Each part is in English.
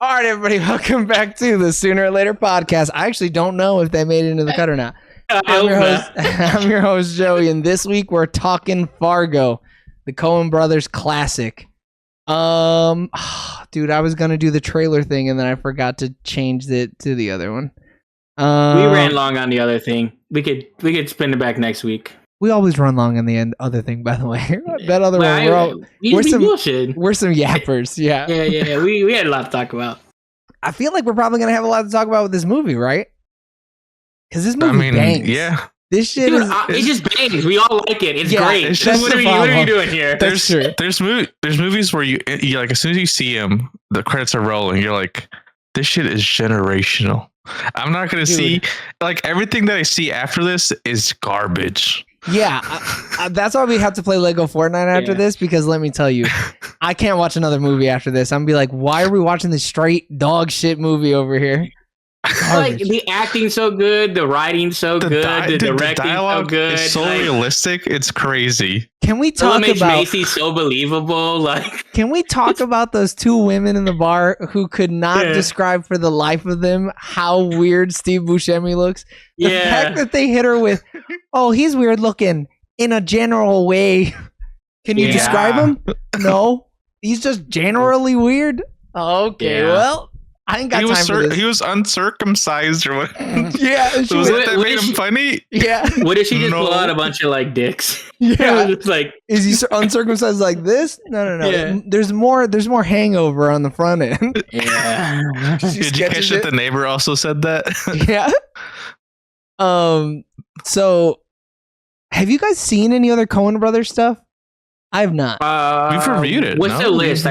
All right, everybody, welcome back to the Sooner or Later podcast. I actually don't know if they made it into the cut or not. I'm your host. I'm your host, Joey, and this week we're talking Fargo, the Coen Brothers classic. Dude, I was gonna do the trailer thing, and then I forgot to change it to the other one. We ran long on the other thing. We could spin it back next week. We always run long on the other thing, by the way. That other one, we're some yappers. Yeah. Yeah. We had a lot to talk about. I feel like we're probably gonna have a lot to talk about with this movie, right? Because this movie bangs. Yeah. This shit it just bangs. We all like it. It's great. It's just, what are you doing here? There's movies where you like as soon as you see them, the credits are rolling. You're like, this shit is generational. I'm not gonna see like everything that I see after this is garbage. Yeah, that's why we have to play Lego Fortnite after this, because let me tell you, I can't watch another movie after this. I'm gonna be like, why are we watching this straight dog shit movie over here? Like the acting's so good, the writing's so good, the directing's so good. It's so realistic. It's crazy. Can we talk about Macy's so believable? Like, can we talk about those two women in the bar who could not describe for the life of them how weird Steve Buscemi looks? The fact that they hit her with, "Oh, he's weird looking in a general way." Can you describe him? No, he's just generally weird. Okay, well. I ain't got time for this. He was uncircumcised or what? Yeah. Was that made him funny? Yeah. What if she just pull out a bunch of like dicks? Yeah. It's like, is he uncircumcised like this? No. Yeah. There's more hangover on the front end. Yeah. Did you catch that the neighbor also said that? Yeah. So have you guys seen any other Coen Brothers stuff? I have not. We've reviewed it. What's the list?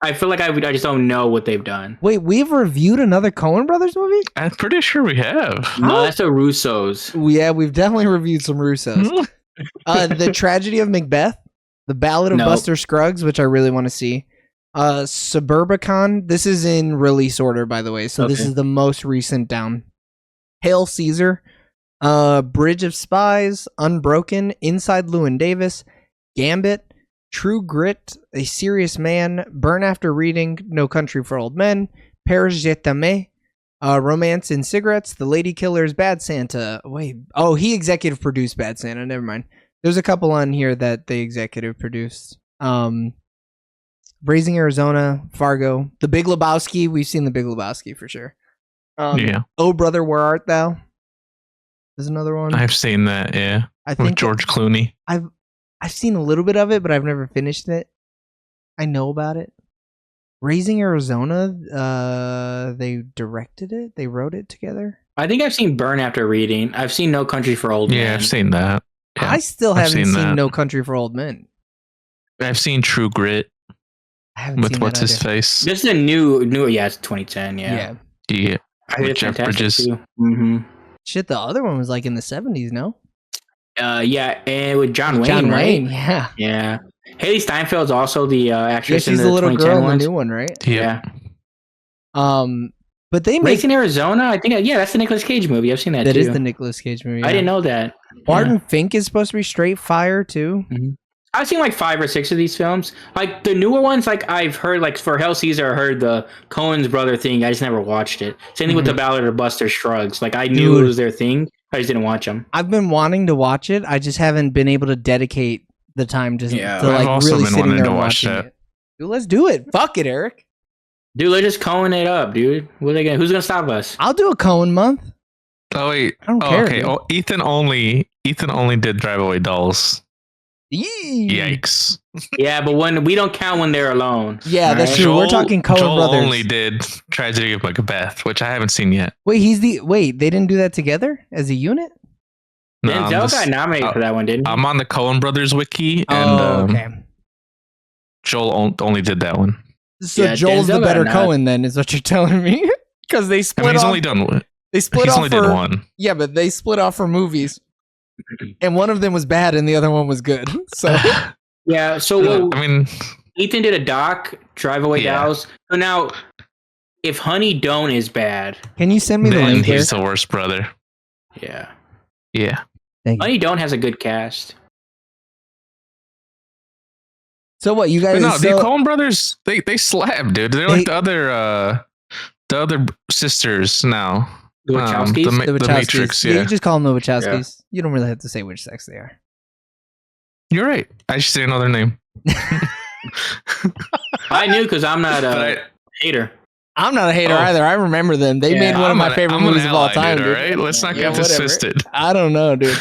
I feel like I just don't know what they've done. Wait, we've reviewed another Coen Brothers movie? I'm pretty sure we have. No, that's the Russos. Yeah, we've definitely reviewed some Russos. The Tragedy of Macbeth, The Ballad of Buster Scruggs, which I really want to see. Suburbicon. This is in release order, by the way, so this is the most recent down. Hail Caesar, Bridge of Spies, Unbroken, Inside Llewyn Davis, Gambit, True Grit, A Serious Man, Burn After Reading, No Country for Old Men, Paris Je t'aime, Romance in Cigarettes, The Lady Killers, Bad Santa. He executive produced Bad Santa. Never mind. There's a couple on here that they executive produced. Raising Arizona, Fargo, The Big Lebowski. We've seen The Big Lebowski for sure. Oh Brother, Where Art Thou? There's another one. I've seen that. Yeah, I think with George Clooney. I've seen a little bit of it, but I've never finished it. I know about it. Raising Arizona, they directed it. They wrote it together. I think I've seen Burn After Reading. I've seen No Country for Old Men. Yeah, I've seen that. Yeah, I still haven't seen No Country for Old Men. I've seen True Grit. I haven't with seen what's that his face. This is a new. Yeah, it's 2010. Yeah. With Jeff Bridges. Mm-hmm. Shit, the other one was like in the 70s, no? Yeah, and with John Wayne, right? Yeah. Haley Steinfeld's also the actress in she's the little 2010 girl ones. in the new one, right? Yeah. But they make Raising Arizona. I think that's the Nicolas Cage movie. I've seen that. That too. is the Nicolas Cage movie. I didn't know that. Barton Fink is supposed to be straight fire too. Mm-hmm. I've seen like 5 or 6 of these films. Like the newer ones, like I've heard, like for Hail Caesar, I heard the Coen's brother thing. I just never watched it. Same thing with The Ballad of Buster Scruggs. Like I knew it was their thing. I just didn't watch them. I've been wanting to watch it. I just haven't been able to dedicate the time to like also really been sitting wanting there to and watch watching that. it. Dude, let's do it. Fuck it, Eric. Dude, they're just Coen it up, dude. What are they gonna? Who's gonna stop us? I'll do a Coen month. Oh wait. I don't care. Okay. Oh, Ethan only did Drive Away Dolls. Yee. Yikes. Yeah, but when we don't count when they're alone. Yeah, that's true. We're talking Coen Joel brothers. Only did Tragedy of Macbeth, which I haven't seen yet. Wait, they didn't do that together as a unit? No, Denzel got nominated for that one, didn't he? I'm on the Coen Brothers wiki, and okay. Joel only did that one. So Joel's the better Coen, then, is what you're telling me? Because they split he's off. only done one. They split he's off only did one. Yeah, but they split off for movies, and one of them was bad, and the other one was good. So yeah. So I mean, Ethan did a doc, Drive Away Dolls. So now, if Honey Don't is bad, can you send me the link? He's the worst brother. Yeah. Yeah. Honey Don't has a good cast. So what you guys? But no, the Coen brothers, they slap, dude. They're like the other the other sisters now. The Wachowskis? The the Wachowskis. Matrix. Yeah, Yeah, you just call them the Wachowskis. You don't really have to say which sex they are. you're right. I just didn't know their name. I knew because I'm not a hater. I'm not a hater either. I remember them. They made one of my favorite movies of all time, dude. All right, let's not get this twisted. I don't know, dude.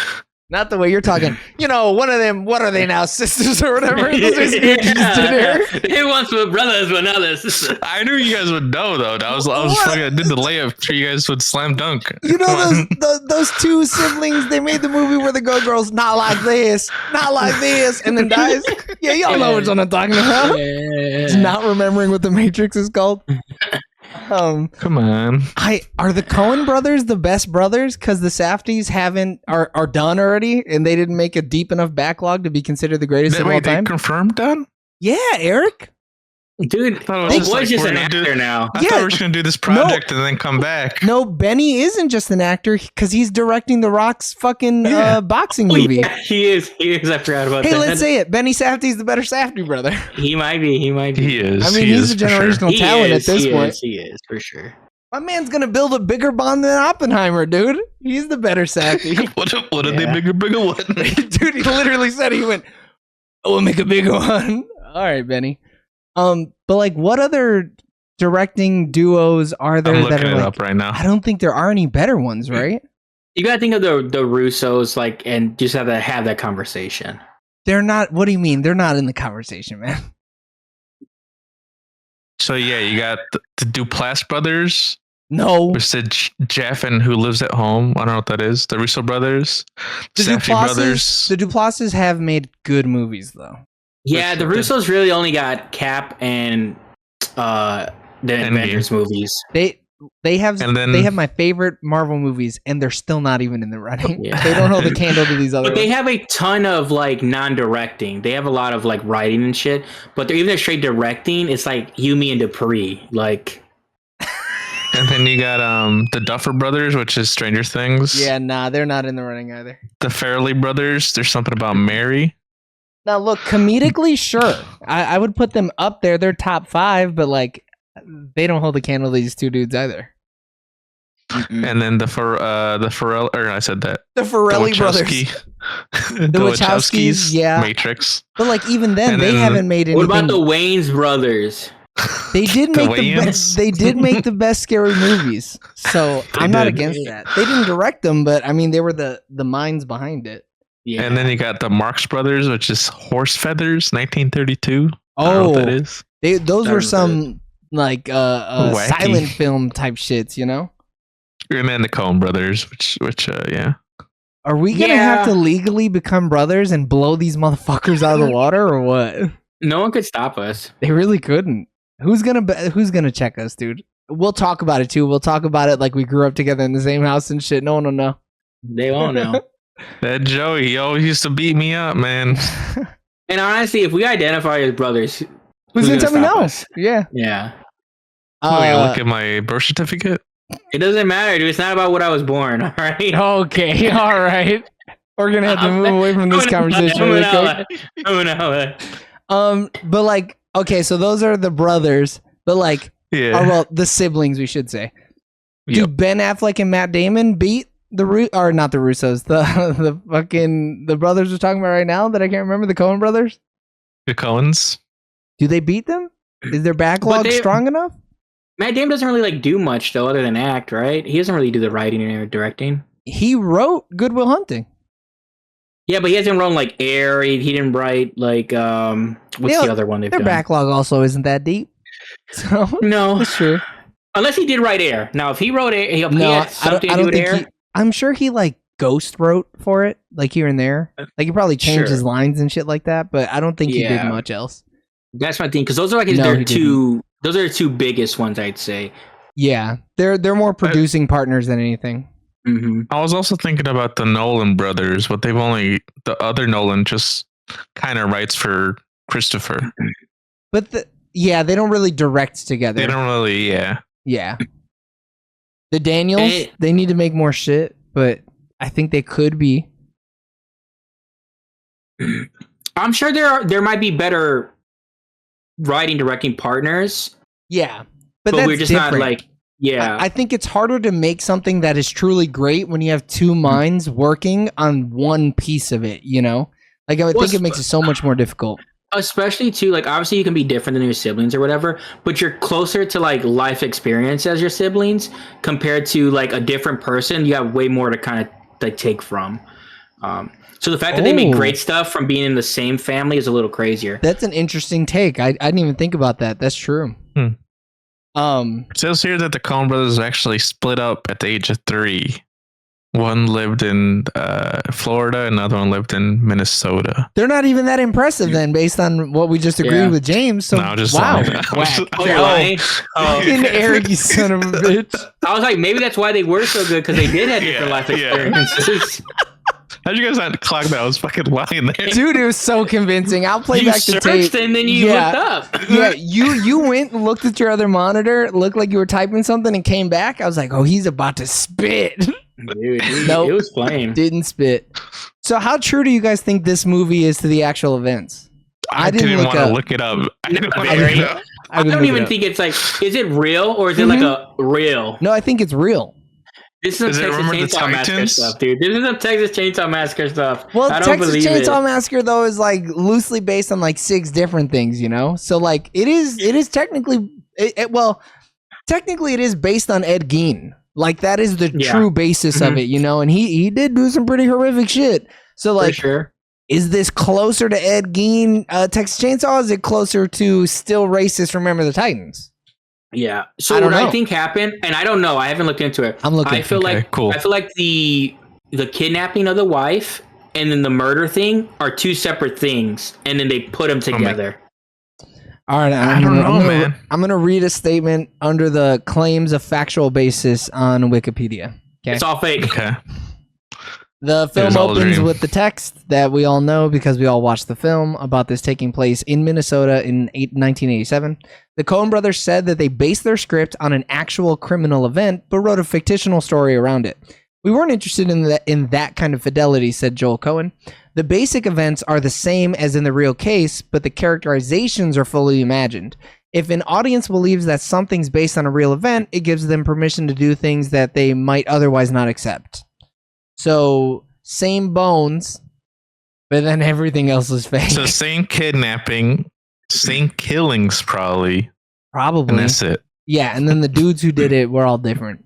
Not the way you're talking. One of them. What are they now, sisters or whatever? They once were brothers, but now they're sisters. I knew you guys would know though. I was fucking. I did the layup for you guys would slam dunk. Those two siblings. They made the movie where the girl's not like this, and then dies. Yeah, y'all know which one I'm talking about. It's not remembering what the Matrix is called. Come on. Are the Coen brothers the best brothers? Because the Safdies are done already, and they didn't make a deep enough backlog to be considered the greatest of all time. They confirmed done? Yeah, Eric. Dude, the boy's just an actor now. I thought we were just gonna do this project and then come back. No, Benny isn't just an actor because he's directing The Rock's fucking boxing movie. Yeah, he is. I forgot about that. Hey, let's say it. Benny Safdie's the better Safdie brother. He might be. He is. I mean, he's a generational talent at this point. He is for sure. My man's gonna build a bigger Bond than Oppenheimer, dude. He's the better Safdie. what are they bigger what? Dude, he literally said he went, "Oh, we'll make a bigger one." All right, Benny. But like, what other directing duos are there that are like? Up right now. I don't think there are any better ones, right? You gotta think of the Russos, like, and just have that conversation. They're not. What do you mean? They're not in the conversation, man. So yeah, you got the Duplass brothers. No, we said Jeff and Who Lives at Home. I don't know what that is. The Russo brothers, the Duplasses. The Duplasses have made good movies, though. Yeah, the Russos really only got Cap and the Avengers movies. They have my favorite Marvel movies, and they're still not even in the running. Yeah. They don't hold the candle to these other. But they have a ton of like non-directing. They have a lot of like writing and shit. But they're even straight directing. It's like Yumi and Dupree, like. And then you got the Duffer Brothers, which is Stranger Things. Yeah, nah, they're not in the running either. The Farrelly Brothers. There's something about Mary. Now, look, comedically, sure. I would put them up there. They're top 5, but, like, they don't hold a candle to these two dudes either. And then the Farrell, or I said that. The Farrelly brothers. The Wachowskis, yeah. Matrix. But, like, even then, they haven't made anything. What about the Wayans brothers? They did make They did make the best scary movies. So I'm not against that. They didn't direct them, but, I mean, they were the minds behind it. Yeah. And then you got the Marx Brothers, which is Horse Feathers, 1932. Oh, I don't know what that is. Those were some like silent film type shits, you know. And then the Coen Brothers, which yeah. Are we gonna have to legally become brothers and blow these motherfuckers out of the water, or what? No one could stop us. They really couldn't. Who's gonna check us, dude? We'll talk about it too. We'll talk about it like we grew up together in the same house and shit. No one will know. They won't know. That Joey, he always used to beat me up, man. And honestly, if we identify as brothers, who's gonna tell me no? Us? Yeah. Look at my birth certificate. It doesn't matter, dude. It's not about what I was born. All right. Okay. All right. We're gonna have to move away from this conversation really quick. But like, okay, so those are the brothers, but like, the siblings, we should say. Do Ben Affleck and Matt Damon beat not the Russos, the brothers we're talking about right now that I can't remember, the Coen brothers? The Coens. Do they beat them? Is their backlog strong enough? Matt Damon doesn't really like do much though, other than act, right? He doesn't really do the writing or directing. He wrote Good Will Hunting. Yeah, but he hasn't wrote like Air. He didn't write like what's the other one they've done? Their backlog also isn't that deep. So no, that's true. Unless he did write Air. Now, if he wrote Air, he had something to do with Air. I'm sure he like ghost wrote for it, like here and there. Like he probably changed his lines and shit like that, but I don't think he did much else. That's my thing, because those are like their two. Those are the two biggest ones, I'd say. Yeah, they're more producing partners than anything. Mm-hmm. I was also thinking about the Nolan brothers, but the other Nolan just kind of writes for Christopher. But they don't really direct together. They don't really, Yeah. The Daniels, they need to make more shit, but I think they could be. I'm sure there might be better writing directing partners. Yeah, but we're just different. Not like Yeah. I think it's harder to make something that is truly great when you have two minds working on one piece of it, you know? Like, I would think it makes it so much more difficult. Especially too, like, obviously you can be different than your siblings or whatever, but you're closer to like life experience as your siblings compared to like a different person. You have way more to kind of like take from. So the fact that they make great stuff from being in the same family is a little crazier. That's an interesting take. I didn't even think about that. That's true. It says here that the Coen brothers actually split up at the age of 3. One lived in Florida, another one lived in Minnesota. They're not even that impressive then, based on what we just agreed with James. So no, just wow, Eric, you son of a bitch. I was like, maybe that's why they were so good, because they did have different life experiences. How'd you guys not clock that? I was fucking lying there. Dude, it was so convincing. I'll play back the tape. And then you looked up. Yeah, you went and looked at your other monitor. It looked like you were typing something and came back. I was like, oh, he's about to spit. Dude, nope, it was flame. Didn't spit. So how true do you guys think this movie is to the actual events? I didn't want to look it up. I don't even think it's like, is it real or is it like a real? No, I think it's real. This is some Texas Chainsaw Massacre stuff, dude. This is some Texas Chainsaw Massacre stuff. Well, Texas Chainsaw Massacre though is like loosely based on like 6 different things, you know. So like it is technically technically it is based on Ed Gein. Like that is the true basis of it, you know. And he did do some pretty horrific shit. So like, is this closer to Ed Gein, Texas Chainsaw? Or is it closer to still racist Remember the Titans? Yeah. So what I think happened, and I don't know, I haven't looked into it. I'm looking. I feel like the kidnapping of the wife and then the murder thing are 2 separate things, and then they put them together. All right, I don't know, man. I'm gonna read a statement under the claims of factual basis on Wikipedia. Okay, it's all fake. Okay. The film opens with the text that we all know because we all watched the film about this taking place in Minnesota in 1987. The Coen brothers said that they based their script on an actual criminal event, but wrote a fictional story around it. We weren't interested in that kind of fidelity, said Joel Coen. The basic events are the same as in the real case, but the characterizations are fully imagined. If an audience believes that something's based on a real event, it gives them permission to do things that they might otherwise not accept. So, same bones, but then everything else is fake. So, same kidnapping, same killings, probably. Probably. And that's it. Yeah, and then the dudes who did it were all different.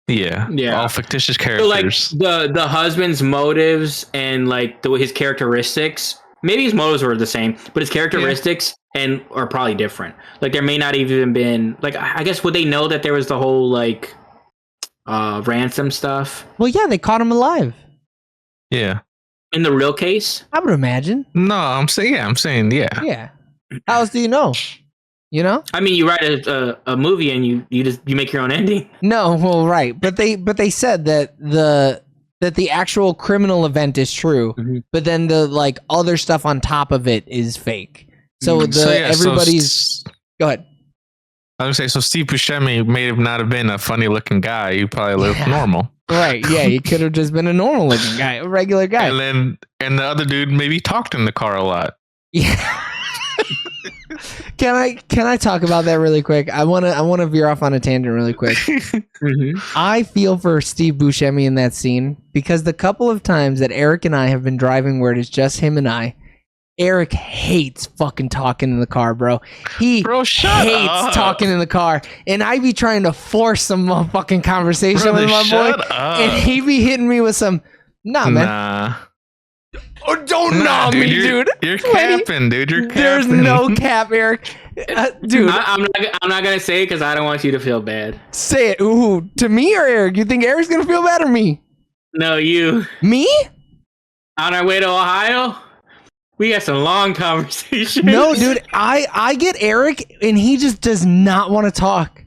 Yeah. All fictitious characters. So, like, the husband's motives and, like, his characteristics, maybe his motives were the same, but his characteristics and are probably different. Like, there may not even been, like, I guess, would they know that there was the whole, like, ransom stuff? Well, yeah, they caught him alive. Yeah. In the real case? I would imagine. No, I'm saying yeah. Yeah. How else do you know? You know? I mean, you write a movie and you make your own ending. No, well, right. But they said that the actual criminal event is true, but then the like other stuff on top of it is fake. So everybody's go ahead. I was gonna say, so Steve Buscemi may have not have been a funny looking guy. You probably looked normal. Right, yeah, he could have just been a normal looking guy, a regular guy. And the other dude maybe talked in the car a lot. Yeah. Can I talk about that really quick? I wanna veer off on a tangent really quick. I feel for Steve Buscemi in that scene because the couple of times that Eric and I have been driving where it is just him and I, Eric hates fucking talking in the car, bro. He hates talking in the car. And I be trying to force some motherfucking conversation with my boy. And he be hitting me with some, man. Oh, don't me, dude. You're capping, dude. You're capping. There's no cap, Eric. Dude. I'm not going to say it because I don't want you to feel bad. Say it. Ooh, to me or Eric? You think Eric's going to feel bad or me? No, you. Me? On our way to Ohio? We got some long conversations. No, dude, I get Eric, and he just does not want to talk.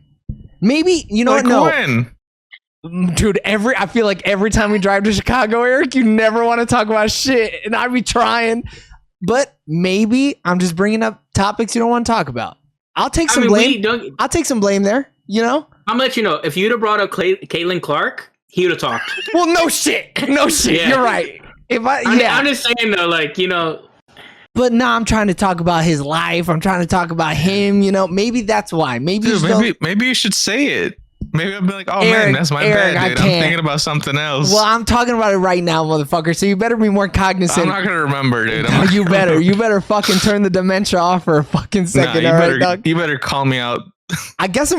Maybe, you know what? No. When? Dude, I feel like every time we drive to Chicago, Eric, you never want to talk about shit, and I be trying. But maybe I'm just bringing up topics you don't want to talk about. I'll take some blame. I'll take some blame there, you know? I'm gonna let you know. If you'd have brought up Caitlin Clark, he would have talked. Well, no shit. No shit. Yeah. You're right. I'm just saying, though, like, you know... But no, I'm trying to talk about his life. I'm trying to talk about him. You know, maybe that's why. Maybe you should say it. Maybe I'll be like, oh Eric, man, that's my Eric, bad, I dude. can't. I'm thinking about something else. Well, I'm talking about it right now, motherfucker. So you better be more cognizant. I'm not gonna remember, dude. No, you better. You better fucking turn the dementia off for a fucking second. you All better, right, dog. you better call me out. I guess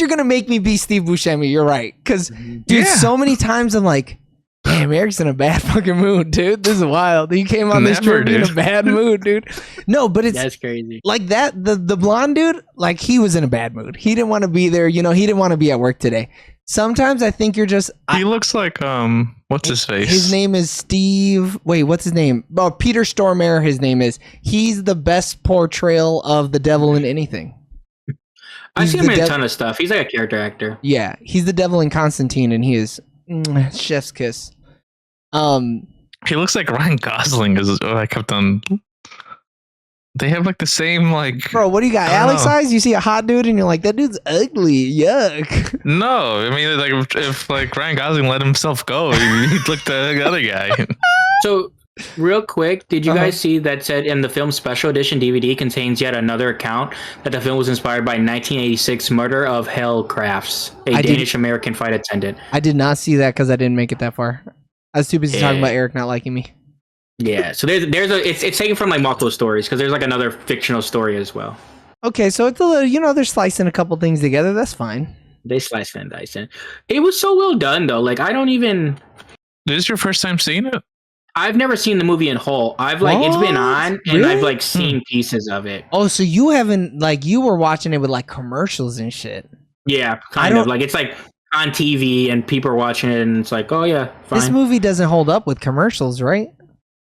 you're gonna make me be Steve Buscemi. You're right, because dude, Yeah. so many times I'm like, damn, Eric's in a bad fucking mood, dude. This is wild. He came on this Never, trip in a dude. bad mood, dude. No, but it's That's crazy. like that. The blonde dude, like he was in a bad mood. He didn't want to be there. You know, he didn't want to be at work today. Sometimes I think you're just. He looks like what's his face? His name is Steve. Wait, what's his name? Oh, Peter Stormare. His name is. He's the best portrayal of the devil in anything. I've seen him in a ton of stuff. He's like a character actor. Yeah, he's the devil in Constantine, and he is chef's kiss. He looks like Ryan Gosling. Is what I kept on. They have like the same like. Bro, what do you got? I don't Alex know. eyes? You see a hot dude, and you're like, that dude's ugly. Yuck. No, I mean like if like Ryan Gosling let himself go, he'd look the other guy. So, real quick, did you Uh-huh. guys see that said in the film special edition DVD contains yet another account that the film was inspired by 1986 murder of Hell Crafts, a I did- Danish-American flight attendant. I did not see that because I didn't make it that far. I was too busy talking Yeah. about Eric not liking me. Yeah, so it's taken from like multiple stories because there's like another fictional story as well. Okay, so it's a little, they're slicing a couple things together. That's fine. They sliced and diced it. It was so well done though. Like I don't even. This is your first time seeing it? I've never seen the movie in whole. I've like it's been What? on and Really? I've like seen pieces of it. Oh, so you haven't, like, you were watching it with, like, commercials and shit. Yeah, I kind don't- of like it's like on TV and people are watching it and it's like, oh yeah, fine. This movie doesn't hold up with commercials, right?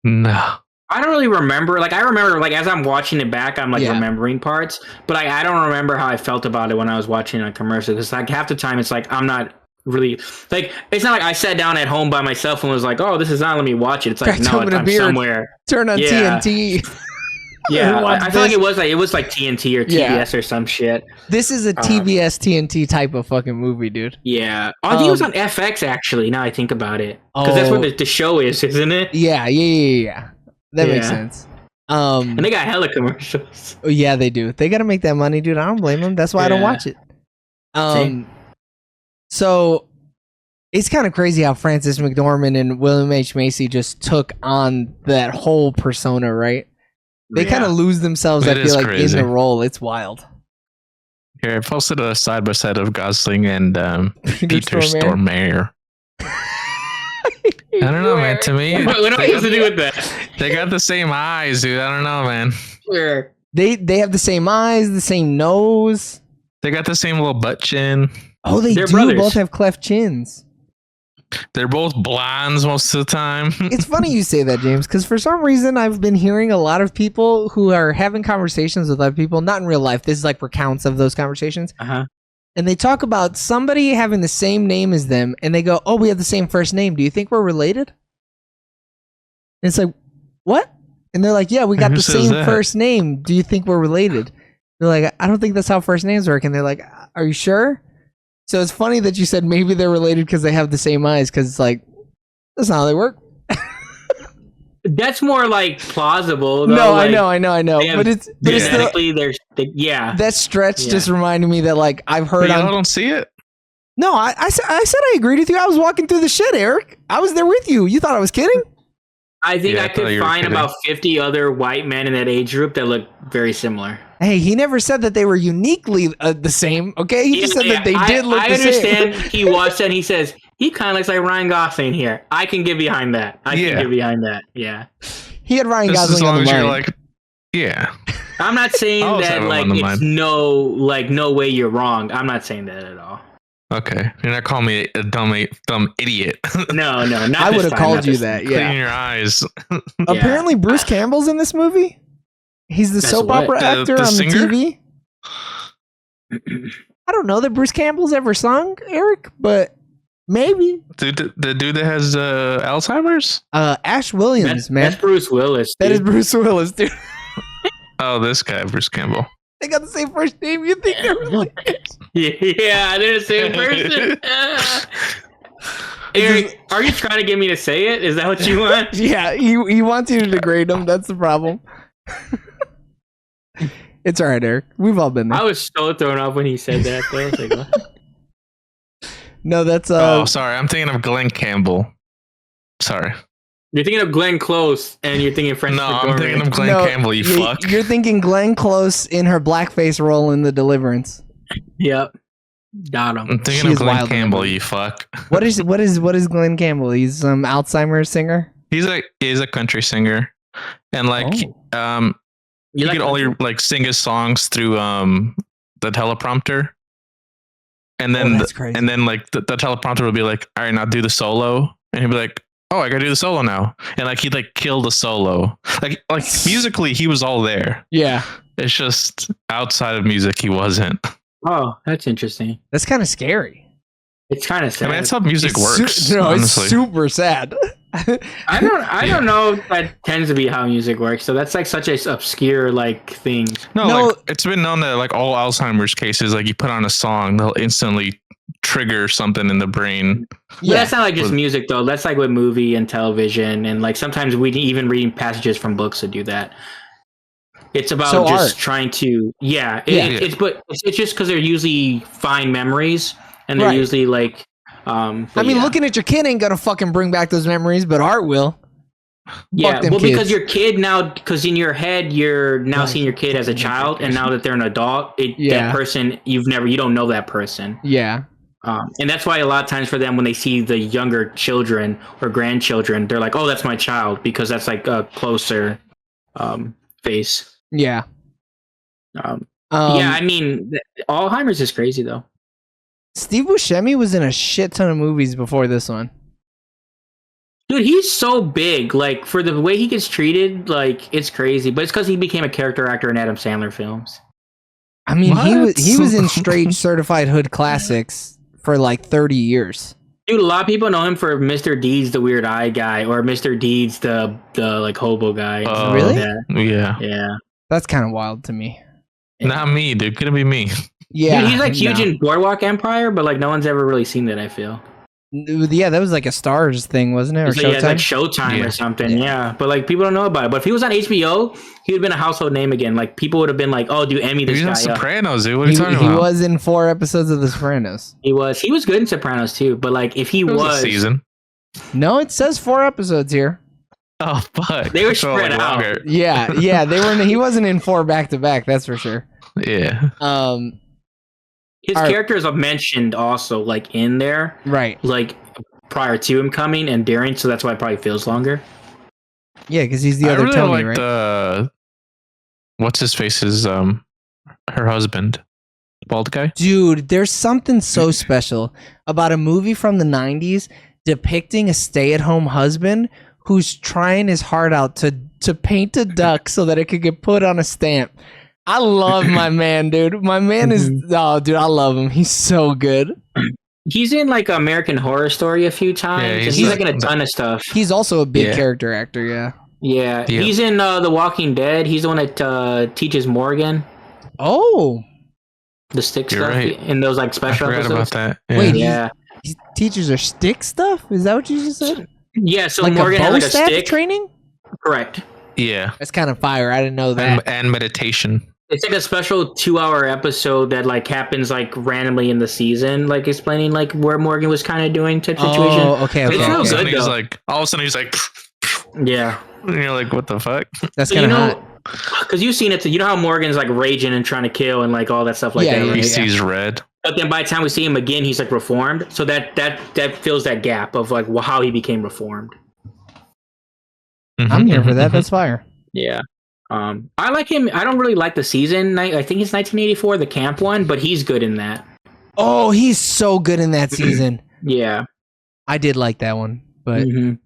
No. I don't really remember. Like I remember, like as I'm watching it back, I'm like Yeah. remembering parts, but I don't remember how I felt about it when I was watching a commercial. Because like half the time, it's like I'm not really like. It's not like I sat down at home by myself and was like, "Oh, this is on. Let me watch it." It's like Cracked no, open a I'm beer. somewhere. Turn on Yeah. TNT. Yeah, Watch I feel like this. it was like TNT or TBS or some shit. This is a TBS TNT type of fucking movie, dude. Yeah, I think it was on FX actually. Now I think about it, because that's what the show is, isn't it? Yeah. That makes Yeah. sense. And they got hella commercials. Oh, yeah, they do. They got to make that money, dude. I don't blame them. That's why I don't Yeah. watch it. Same. So it's kind of crazy how Frances McDormand and William H. Macy just took on that whole persona, right? They kind of lose themselves, It I feel is like, crazy. in the role. It's wild. Here, I posted a side by side of Gosling and Peter Stormare. I don't know, man. To me, What do I have to do with that? they got the same eyes, dude. I don't know, man. Sure. They have the same eyes, the same nose. They got the same little butt chin. Oh, they They're do brothers. both have cleft chins. They're both blondes most of the time. It's funny you say that, James, because for some reason I've been hearing a lot of people who are having conversations with other people, not in real life. This is like recounts of those conversations. And they talk about somebody having the same name as them, and they go, "Oh, we have the same first name. Do you think we're related?" And it's like, "What?" And they're like, "Yeah, we got Who the says same that? first name. Do you think we're related?" They're like, "I don't think that's how first names work." And they're like, "Are you sure?" So it's funny that you said maybe they're related because they have the same eyes, because it's like, that's not how they work. That's more like plausible. Though. No, like, I know. they have- But it's still, genetically, yeah. that stretch Yeah. just reminded me that, like, I've heard Y'all on. don't see it. No, I said I agreed with you. I was walking through the shit, Eric. I was there with you. You thought I was kidding? I think Yeah, I I thought could you were find kidding. about 50 other white men in that age group that look very similar. Hey, he never said that they were uniquely the same. Okay, he just said that they did look I the understand. same. He watched that and he says he kind of looks like Ryan Gosling here. I can get behind that. I Yeah. can get behind that. Yeah. He had Ryan Just as Gosling on long the as you're line. like, yeah. I'm not saying I always that have him like on the it's mind. no way you're wrong. I'm not saying that at all. Okay, you're not calling me a dumb idiot. No, not I this would have time, called not you this that. time. Clean Yeah. your eyes. Apparently, Bruce Campbell's in this movie. He's the That's soap what? opera actor The on singer? the TV. I don't know that Bruce Campbell's ever sung, Eric, but maybe. Dude, the dude that has Alzheimer's? Ash Williams, man. That's Bruce Willis. That is dude. Bruce Willis, dude. Oh, this guy, Bruce Campbell. They got the same first name. You think they're related? Yeah, they're the same person. Eric, are you trying to get me to say it? Is that what you want? Yeah, he wants you to degrade him. That's the problem. It's all right, Eric. We've all been there. I was so thrown off when he said that. Though. I was like, what? No, that's Oh, sorry. I'm thinking of Glenn Campbell. Sorry. You're thinking of Glenn Close, and you're thinking of Francis No, I'm McDormand. thinking of Glenn Campbell. You fuck. You're thinking Glenn Close in her blackface role in The Deliverance. Yep, got him. I'm thinking of Glenn Campbell. You fuck. What is Glenn Campbell? He's some Alzheimer's singer. He's a country singer, and You he like could only country? like sing his songs through the teleprompter, and then that's crazy. and then like the teleprompter would be like, all right, now do the solo, and he'd be like, oh, I gotta do the solo now, and like he'd like kill the solo, like musically he was all there. Yeah, It's just outside of music he wasn't. Oh, that's interesting. that's kind of scary. It's kind of sad. I mean, that's how music works. It's Honestly. super sad. I don't know if that tends to be how music works. So that's like such a obscure like thing. No, No. like it's been known that like all Alzheimer's cases, like you put on a song, they'll instantly trigger something in the brain. But that's not like just music though. That's like with movie and television, and like sometimes we even reading passages from books to do that. It's about just art. trying to it's just because they're usually fine memories, and they're Right. usually like looking at your kid ain't gonna fucking bring back those memories, but art will. Yeah, them well, kids. because your kid now, because in your head you're now seeing your kid as a child, and now that they're an adult, that person you don't know that person. Yeah. And that's why a lot of times for them, when they see the younger children or grandchildren, they're like, "Oh, that's my child," because that's like a closer face. Yeah. Yeah, I mean, Alzheimer's is crazy though. Steve Buscemi was in a shit ton of movies before this one. Dude, he's so big. Like, for the way he gets treated, like, it's crazy. But it's because he became a character actor in Adam Sandler films. I mean, What? he was in straight certified hood classics for like 30 years. Dude, a lot of people know him for Mr. Deeds, the weird eye guy, or Mr. Deeds, the like hobo guy. Really? Yeah. Yeah. That's kind of wild to me. Not me, dude. Could it be me? Yeah. Dude, he's like huge in Boardwalk Empire, but like no one's ever really seen that, I feel. Yeah, that was like a Stars thing, wasn't it? Or So, yeah, Showtime? like Showtime or something. Yeah. But like people don't know about it. But if he was on HBO, he would have been a household name again. Like people would have been like, "Oh, do Emmy this He's guy on up." Sopranos, dude. What are you talking He about? was in 4 episodes of The Sopranos. He was good in Sopranos too. But like if he It was was a season. No, it says 4 episodes here. Oh fuck! They were So, spread out. longer. Yeah, they were. He wasn't in 4 back to back. That's for sure. Yeah. His characters are mentioned also like in there, Right. like prior to him coming and during, so that's why it probably feels longer. Yeah, because he's the I other really Tony, like right? the what's his face's her husband, bald guy. Dude, there's something so special about a movie from the 90s depicting a stay-at-home husband who's trying his heart out to paint a duck so that it could get put on a stamp. I love my man, dude. My man is dude, I love him. He's so good. He's in like American Horror Story a few times. Yeah, and he's he's like- like in a ton of stuff. He's also a big Yeah. character actor, yeah. Yeah, Yeah. he's in The Walking Dead. He's the one that teaches Morgan Oh, the stick You're stuff right. in those like I special forgot episodes. about that. Yeah. Wait, Yeah, he teaches her stick stuff? Is that what you just said? yeah. So Like Morgan a has bow like a staff stick. training? Correct. Yeah. That's kind of fire. I didn't know that. And meditation. It's like a special 2-hour episode that like happens like randomly in the season, like explaining like where Morgan was kind of doing type situation. Oh, okay, It's okay. real All of a okay. sudden good, he's though. like, all of a sudden he's like, Yeah, and you're like, what the fuck? That's so, kind you of know, hot. because you've seen it. You know how Morgan's like raging and trying to kill and like all that stuff like Yeah, that. yeah, Right? He sees red. But then by the time we see him again, he's like reformed. So that fills that gap of like how he became reformed. I'm here for that. That's fire. Yeah. I like him. I don't really like the season. I think it's 1984, the camp one, but he's good in that. Oh, he's so good in that season. Yeah. I did like that one, but Mhm.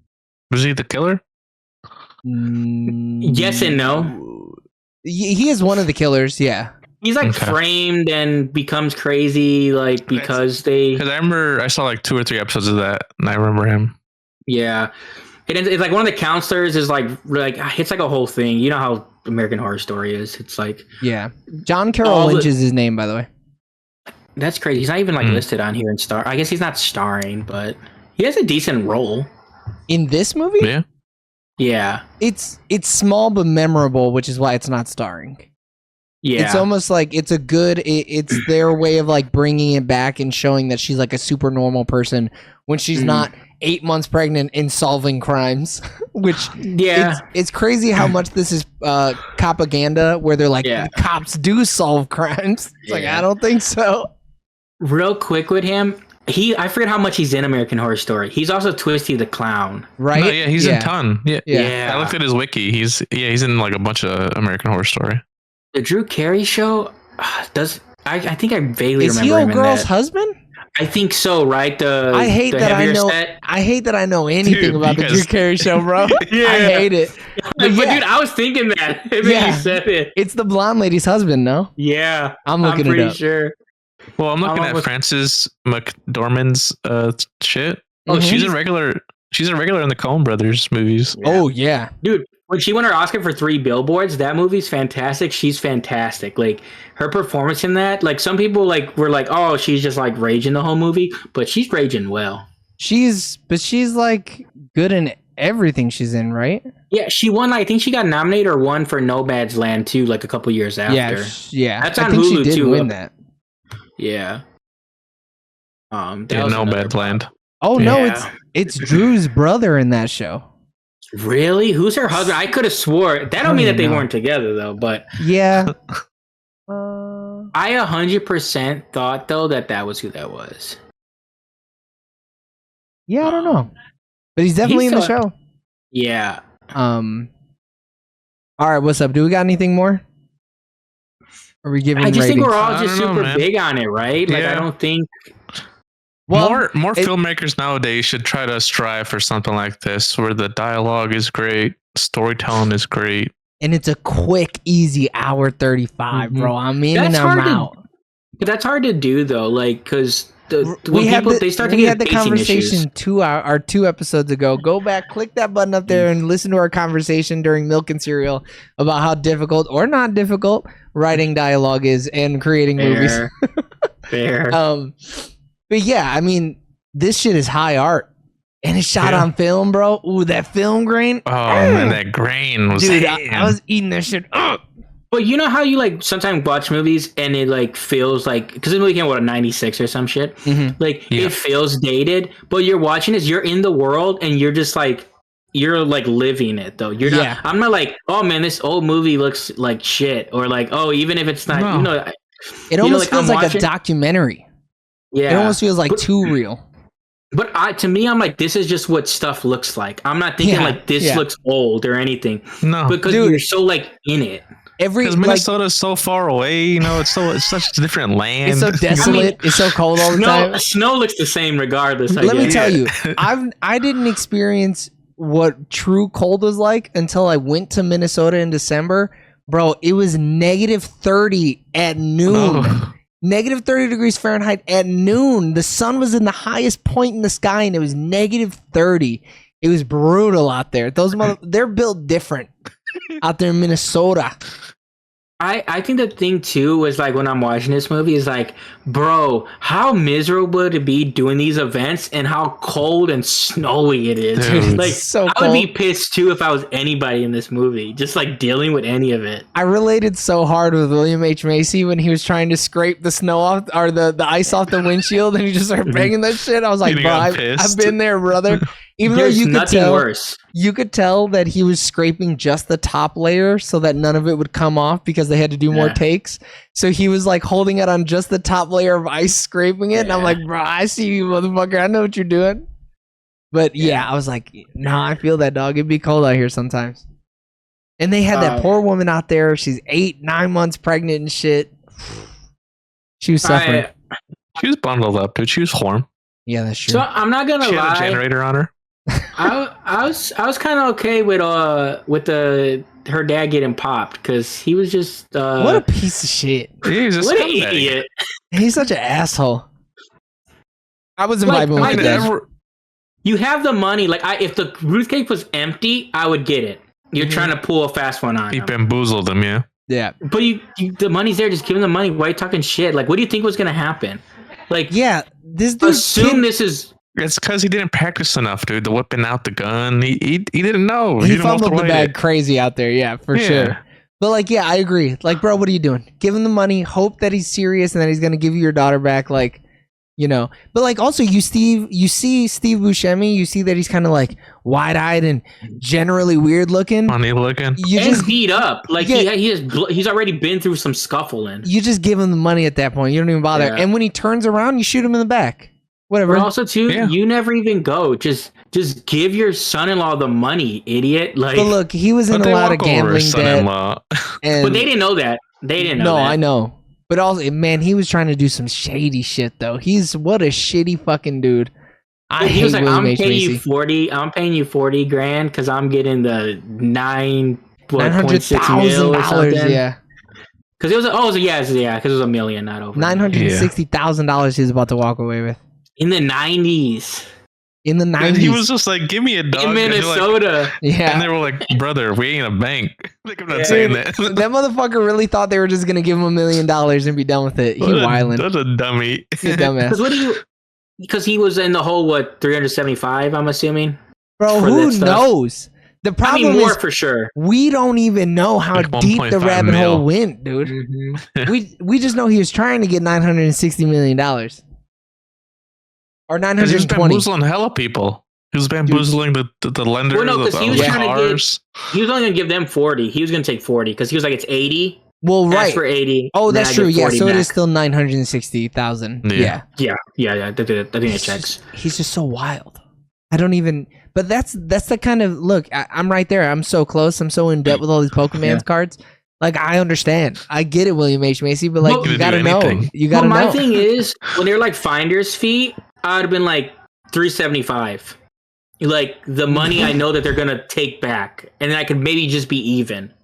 Was he the killer? Yes and no. He is one of the killers. Yeah. He's like Okay. framed and becomes crazy, like because they. Because I remember I saw like 2 or 3 episodes of that, and I remember him. Yeah. It's like one of the counselors is like it's like a whole thing. You know how American Horror Story is. It's like Yeah. John Carroll All Lynch the- is his name, by the way. that's crazy. He's not even like listed on here in star. I guess he's not starring, but he has a decent role. In this movie, Yeah. Yeah. it's small but memorable, which is why it's not starring. Yeah. It's almost like it's it's their way of like bringing it back and showing that she's like a super normal person when she's not 8 months pregnant and solving crimes. Which it's crazy how much this is propaganda where they're like the cops do solve crimes. It's like I don't think so. Real quick with him, I forget how much he's in American Horror Story. He's also Twisty the Clown, right? No, yeah, he's in ton. Yeah. I looked at his wiki. He's in like a bunch of American Horror Story. The Drew Carey show I think I vaguely is remember he him old in girl's that. husband? I think so, right? I hate that I know anything about the Drew Carey show, bro. I hate it. But dude, I was thinking that. You said it. It's the blonde lady's husband, no? Yeah. I'm looking pretty it up. sure. Well, I'm looking at Frances McDormand's shit. Oh, she's a regular in the Coen Brothers movies. Yeah. Oh yeah. Dude, when she won her Oscar for 3 Billboards, that movie's fantastic. She's fantastic. Like her performance in that, like some people like were like, "Oh, she's just like raging the whole movie," but she's raging well. She's like good in everything she's in, right? Yeah, she won. I think she got nominated or won for Nomadland too, like a couple years after. Yeah. That's on I think Hulu she did too. Win that. Yeah. Nomadland. Oh no, it's Drew's brother in that show. Really? Who's her husband? I could have swore. That don't mean that they weren't together though, but yeah. I 100% thought though that was who that was. Yeah, I don't know, but he's definitely in the show. Yeah. All right, what's up? Do we got anything more? Are we giving? I just ratings? think we're all just super big on it, right? Like I don't think. Well, more filmmakers nowadays should try to strive for something like this, where the dialogue is great, storytelling is great, and it's a quick, easy hour 35, bro. I'm in and I'm out. But that's hard to do though, like because we had the conversation issues. 2 episodes ago. Go back, click that button up there, and listen to our conversation during Milk and Cereal about how difficult or not difficult writing dialogue is and creating movies. Fair. But yeah, I mean, this shit is high art, and it's shot on film, bro. Ooh, that film grain. Oh man, that grain was. Dude, I was eating that shit up. But you know how you like sometimes watch movies and it like feels like because the movie came out in '96 or some shit. Like it feels dated, but you're watching this, you're in the world, and you're just like you're like living it though. You're not. I'm not like, oh man, this old movie looks like shit, or like, oh, even if it's not, you know, it almost feels like a documentary. Yeah, it almost feels like too real. But to me, I'm like, this is just what stuff looks like. I'm not thinking like this looks old or anything. No, because you're so like in it. Because Minnesota's so far away, you know, it's such a different land. It's so desolate. It's so cold all the time. Snow looks the same regardless. Let me tell you, I didn't experience what true cold was like until I went to Minnesota in December. Bro, it was -30 at noon. -30 degrees Fahrenheit at noon. The sun was in the highest point in the sky, and it was -30. It was brutal out there. They're built different out there in Minnesota. I think the thing too was like when I'm watching this movie is like, bro, how miserable to be doing these events and how cold and snowy it is. Dude, like so I would be pissed too if I was anybody in this movie, just like dealing with any of it. I related so hard with William H. Macy when he was trying to scrape the snow off or the ice off the windshield, and he just started banging that shit. I was like, bro, I've been there, brother. Even though you could tell that he was scraping just the top layer so that none of it would come off because they had to do more takes. So he was like holding it on just the top layer of ice, scraping it. And I'm like, bro, I see you, motherfucker. I know what you're doing. But yeah, I was like, nah, I feel that, dog. It'd be cold out here sometimes. And they had that poor woman out there. She's 8-9 months pregnant and shit. She was suffering. She was bundled up, dude. She was warm. Yeah, that's true. So I'm not gonna lie. She had a generator on her. I was kind of okay with her dad getting popped because he was just what a piece of shit. What an idiot. He's such an asshole. I wasn't vibing with that. You have the money. Like if the briefcase was empty, I would get it. You're trying to pull a fast one on him. He bamboozled them, yeah. Yeah. But the money's there. Just give him the money. Why are you talking shit? Like, what do you think was gonna happen? Like, yeah, this dude. Assume this is. It's because he didn't practice enough, dude. The whipping out the gun. He didn't know. He fumbled the bag crazy out there. Yeah, for sure. But like, yeah, I agree. Like, bro, what are you doing? Give him the money. Hope that he's serious and that he's gonna give you your daughter back. Like, you know. But like, also, you see Steve Buscemi. You see that he's kind of like wide-eyed and generally weird looking. Funny looking. You just beat up. Like he's already been through some scuffling. You just give him the money at that point. You don't even bother. Yeah. And when he turns around, you shoot him in the back. Whatever. But also, too, you never even go. Just give your son-in-law the money, idiot. Like, but look, he was in a lot of gambling debt. But they didn't know that. They didn't know that. No, I know. But also, man, he was trying to do some shady shit, though. What a shitty fucking dude. He was like, I'm paying you $40 grand because I'm getting the $900,000. Yeah. Because it was because it was $1 million, not over $960,000 he was about to walk away with. In the 90s. In the 90s. And he was just like, give me a dog. In Minnesota. Like, and they were like, brother, we ain't a bank. Like, I'm not saying that. That motherfucker really thought they were just going to give him $1 million and be done with it. He wildin'. That's a dummy. He's a dumbass. Because he was in the whole, 375, I'm assuming? Bro, who knows? The problem more is, for sure. We don't even know how like deep the rabbit hole went, dude. Mm-hmm. we just know he was trying to get $960 million. Or 920. He was bamboozling hella people. He was bamboozling the lenders. Well, no, because he was trying to get. He was only going to give them 40. He was going to take 40 because he was like, it's 80. Well, right. Ask for 80. Oh, that's true. Yeah, so it is still 960,000. Yeah. I think it checks. He's just so wild. I don't even. But that's the kind of look. I'm right there. I'm so close. I'm so in debt with all these Pokemon cards. Like, I understand. I get it, William H. Macy, but like, you gotta know. You gotta know. My thing is, when they're like finder's fee, I would have been like $375. Like the money I know that they're gonna take back, and then I could maybe just be even.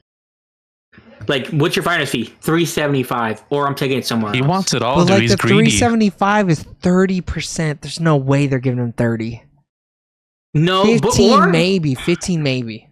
Like, what's your finder's fee? $375, or I'm taking it somewhere. He else. wants it all. But dude. like He's the greedy. $375 is 30%. There's no way they're giving him 30. No, 15 maybe. 15 maybe.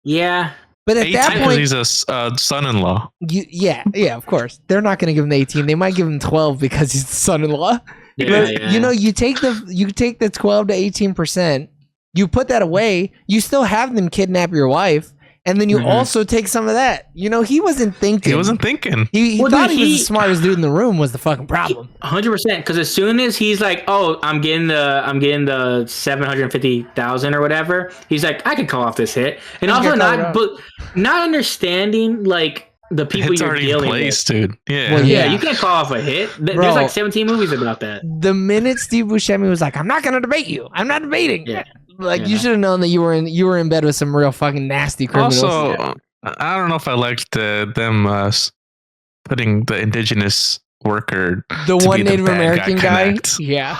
Yeah. But at that point, he's a son-in-law. Yeah, of course. They're not going to give him 18. They might give him 12 because he's the son-in-law. Yeah. You know, you take the 12 to 18%. You put that away. You still have them kidnap your wife, and then you also take some of that. You know, he wasn't thinking. He wasn't thinking. He thought he was the smartest dude in the room. Was the fucking problem? 100%. Because as soon as he's like, "Oh, I'm getting the 750,000 or whatever," he's like, "I could call off this hit," and also not understanding like the people it's you're dealing with, dude. Yeah. Well, yeah, you can't call off a hit. There's like 17 movies about that. The minute Steve Buscemi was like, "I'm not gonna debate you. I'm not debating." Yeah. Like you should have known that you were in bed with some real fucking nasty criminals. Also, I don't know if I liked them putting the indigenous worker, the one Native American guy. Yeah,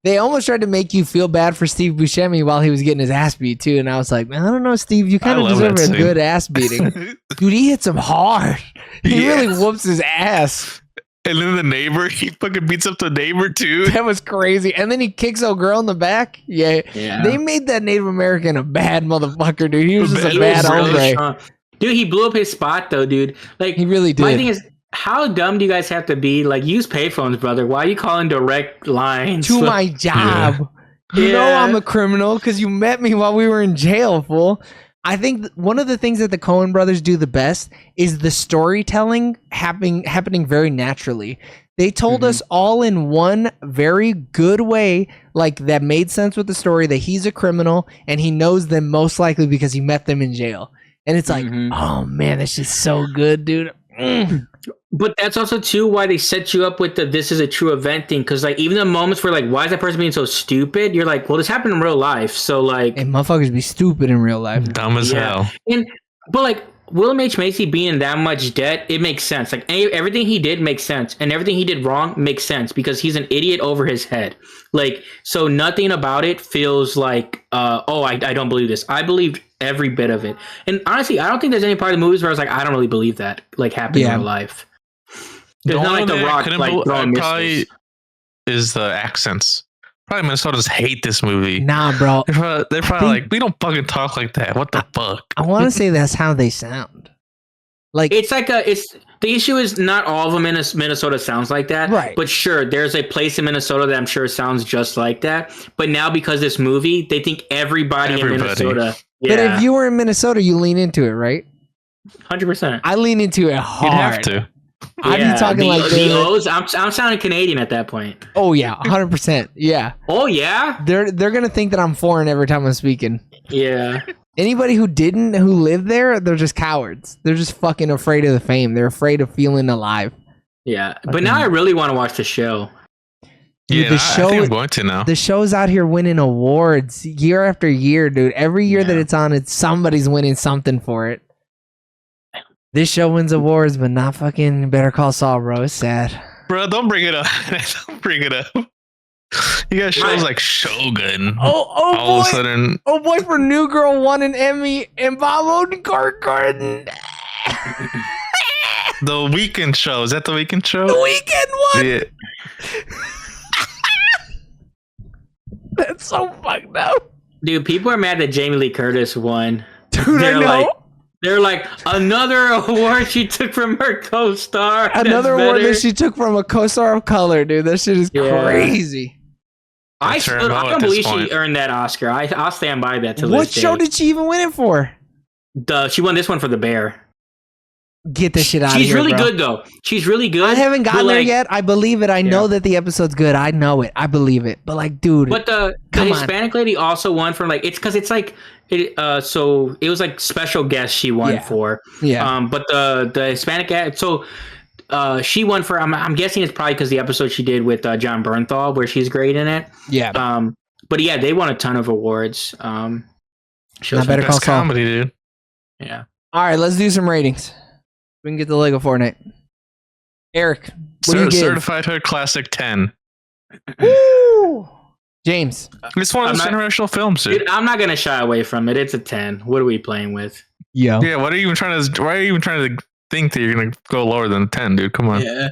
they almost tried to make you feel bad for Steve Buscemi while he was getting his ass beat too. And I was like, man, I don't know, Steve, you kind of deserve a good ass beating, dude. He hits him hard. He really whoops his ass. And then the neighbor, he fucking beats up the neighbor too. That was crazy. And then he kicks old girl in the back. Yeah. They made that Native American a bad motherfucker, dude. He was just a bad hombre. Dude, he blew up his spot though, dude. Like, he really did. My thing is, how dumb do you guys have to be? Like, use payphones, brother. Why are you calling direct lines? To my job. You know I'm a criminal because you met me while we were in jail, fool. I think one of the things that the Coen brothers do the best is the storytelling happening very naturally. They told us all in one very good way, like that made sense with the story, that he's a criminal and he knows them most likely because he met them in jail. And it's like, oh man, that's just so good, dude. But that's also too why they set you up with the "this is a true event" thing, because like even the moments where like, why is that person being so stupid? You're like, well, this happened in real life, so like, and motherfuckers be stupid in real life, dumb as hell. But like William H. Macy being in that much debt, it makes sense. Like everything he did makes sense, and everything he did wrong makes sense because he's an idiot over his head. Like, so nothing about it feels like, I don't believe this. I believed every bit of it, and honestly, I don't think there's any part of the movies where I was like, I don't really believe that like happened in real life. There's not like The Rock like throwing missiles. Is the accents. Probably Minnesotans hate this movie. Nah, bro. They're probably like, we don't fucking talk like that. What the fuck? I want to say that's how they sound. Like it's like the issue is not all of them in Minnesota sounds like that. Right. But sure, there's a place in Minnesota that I'm sure sounds just like that. But now because this movie, they think everybody. In Minnesota. Yeah. But if you were in Minnesota, you lean into it, right? 100%. I lean into it You'd hard. have to. I'd be talking the, like the O's. I'm sounding Canadian at that point. Oh yeah, 100%. Yeah. Oh yeah. They're gonna think that I'm foreign every time I'm speaking. Yeah. Anybody who lived there, they're just cowards. They're just fucking afraid of the fame. They're afraid of feeling alive. Yeah. But now I really want to watch the show. Dude, Yeah, I think I'm going to now. The show's out here winning awards year after year, dude. Every year that it's on, somebody's winning something for it. This show wins awards, but not fucking Better Call Saul, bro. It's sad. Bro, don't bring it up. Don't bring it up. You got shows like Shogun. Oh all boy. of a sudden. Oh boy, for New Girl won an Emmy, and Bob Odenkirk. The Weekend Show. Is that the Weekend Show? The Weekend one. Yeah. That's so fucked up. Dude, people are mad that Jamie Lee Curtis won. Dude, I know. They're like, another award she took from her co-star. Another award that she took from a co-star of color, dude. That shit is crazy. I can't believe she earned that Oscar. I'll stand by that till What this day. show did she even win it for? She won this one for The Bear. Get this shit out of here, She's really bro. good, though. She's really good. I haven't gotten there yet. I believe it. I know that the episode's good. I know it. I believe it. But like, dude. But the Hispanic lady also won for like, it's because it's like, so it was like special guest she won for. Yeah. But the Hispanic, she won for, I'm guessing it's probably because the episode she did with John Bernthal, where she's great in it. Yeah. But yeah, they won a ton of awards. Not Better Call Saul. Comedy, dude. Yeah. All right, let's do some ratings. We can get the Lego Fortnite. Eric, what do you give? Certified Hood Classic 10. Woo! James. It's one of those generational films, dude. I'm not gonna shy away from it. It's a 10. What are we playing with? Yo. Yeah, why are you even trying to think that you're gonna go lower than 10, dude? Come on. Yeah.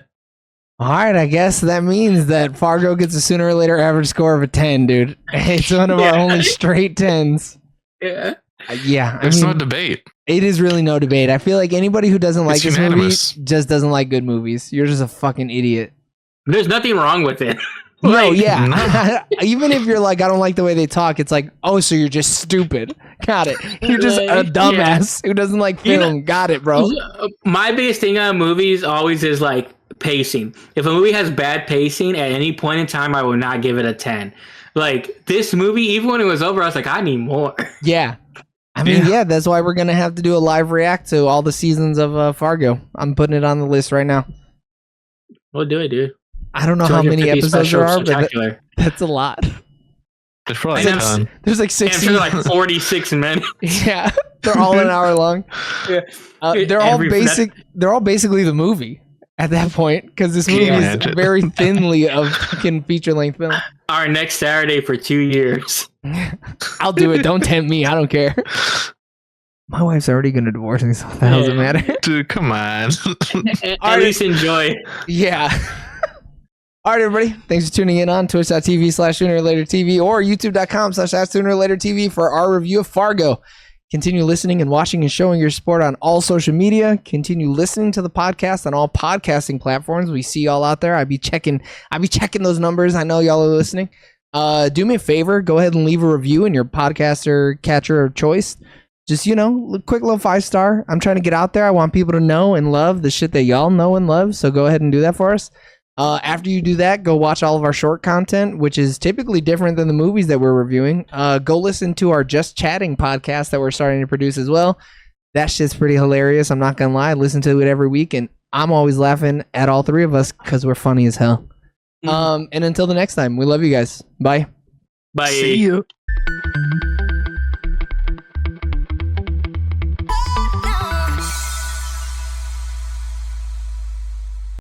All right, I guess that means that Fargo gets a sooner or later average score of a 10, dude. It's one of our only straight 10s. Yeah. Yeah. There's no debate. It is really no debate. I feel like anybody who doesn't like this unanimous. movie just doesn't like good movies. You're just a fucking idiot. There's nothing wrong with it. No, yeah. Even if you're like, I don't like the way they talk, it's like, oh, so you're just stupid. Got it. You're just a dumbass who doesn't like film. Got it, bro. My biggest thing on movies always is like pacing. If a movie has bad pacing at any point in time, I will not give it a 10. Like this movie, even when it was over, I was like, I need more. Yeah. I mean, yeah, that's why we're going to have to do a live react to all the seasons of Fargo. I'm putting it on the list right now. We'll do it, dude. I don't know how many episodes there are, but that's a lot. There's probably a ton. There's like 60. And like 46 minutes. Yeah, they're all an hour long. Yeah. They're all basically the movie at that point, because this movie is very thinly a fucking feature-length film. Our next Saturday for 2 years. I'll do it. Don't tempt me. I don't care. My wife's already going to divorce me, so what the hell does it matter? Dude, come on. At least enjoy. Yeah. All right, everybody. Thanks for tuning in on twitch.tv/SoonerLaterTV or youtube.com/SoonerLaterTV for our review of Fargo. Continue listening and watching and showing your support on all social media. Continue listening to the podcast on all podcasting platforms. We see y'all out there. I be checking those numbers. I know y'all are listening. Do me a favor. Go ahead and leave a review in your podcaster catcher of choice. Just, quick little 5-star. I'm trying to get out there. I want people to know and love the shit that y'all know and love. So go ahead and do that for us. After you do that, go watch all of our short content, which is typically different than the movies that we're reviewing. Go listen to our Just Chatting podcast that we're starting to produce as well. That shit's pretty hilarious. I'm not going to lie. I listen to it every week, and I'm always laughing at all three of us because we're funny as hell. And until the next time, we love you guys. Bye. Bye. See you.